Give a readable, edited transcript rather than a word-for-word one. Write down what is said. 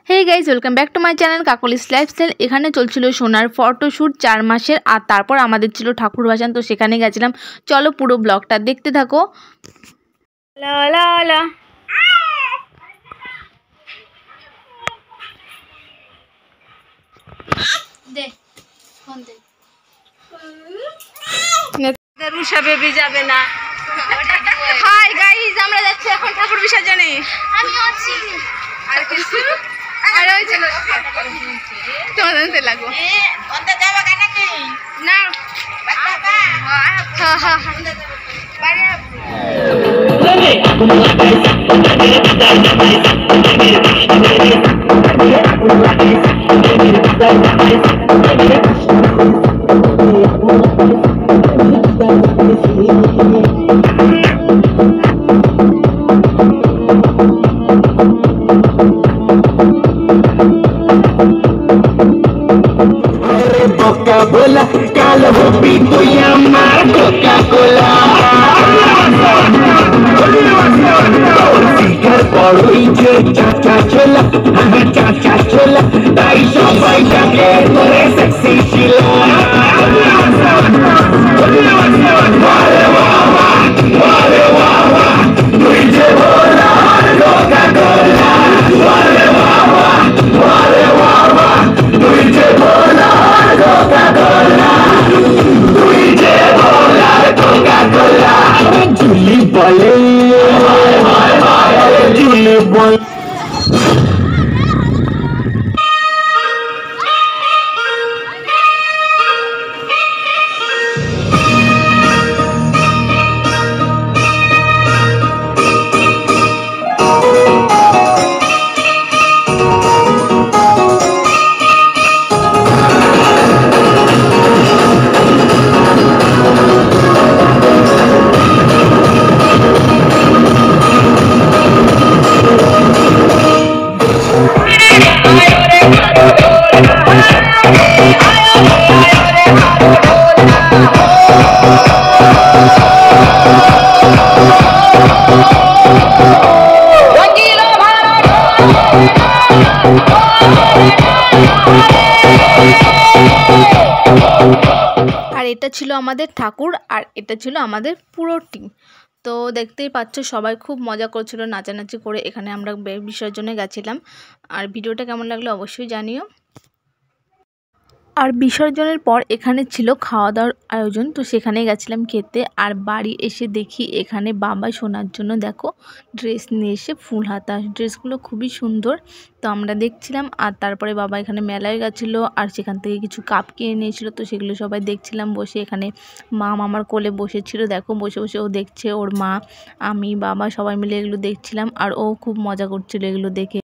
Hey guys welcome back to my channel Kakoli's lifestyle. एखाने चलछिलो सोनार फटोशूट 4 मासेर और तारपर आमादेर छिलो ठाकुर भाषान। तो सेखाने गेछिलाम, चलो पुरो ब्लगटा देखते थाको। ला ला ला दे फोन दे रुषा बेबी जाबे ना। हाय गाइज আমরা যাচ্ছি এখন ঠাকুর বিসর্জনে। আমি আছি আর কিছু আর ওই চলো তোমাদের লাগো এ ওতে যাবে কেন কি না বাবা হ্যাঁ হ্যাঁ বাইরে Coca-Cola, calo pito y amar Coca-Cola. Cigar por hoy chachachola, chachachola. Dai sopa y que tú eres sexy chila. Vale guava, Luigi bola Coca-Cola. Vale guava, Luigi bola Coca-Cola. Luigi bola Coca-Cola. Julie bole, Julie bole. আর এটা ছিল আমাদের ঠাকুর আর এটা ছিল আমাদের পুরো team. তো দেখতেই পাচ্ছ সবাই খুব মজা করছিল নাচানাচি করে। এখানে আমরা বিসর্জনে গেছিলাম। আর ভিডিওটা কেমন লাগলো অবশ্যই জানিও। আর বিসর্জনের পর এখানে ছিল খাওয়া দাওয়ার আয়োজন, তো সেখানে গেছিলাম খেতে। আর বাড়ি এসে দেখি এখানে বাবা শোনার জন্য দেখো ড্রেস নিয়ে এসে ফুল হাতা, ড্রেসগুলো খুবই সুন্দর। তো আমরা দেখছিলাম আর তারপরে বাবা এখানে মেলায় গেছিলো আর সেখান থেকে কিছু কাপ কিনে নিয়েছিল। তো সেগুলো সবাই দেখছিলাম বসে। এখানে মা মামার কোলে বসেছিল, দেখো বসে বসে ও দেখছে, ওর মা আমি বাবা সবাই মিলে এগুলো দেখছিলাম আর ও খুব মজা করছিল এগুলো দেখে।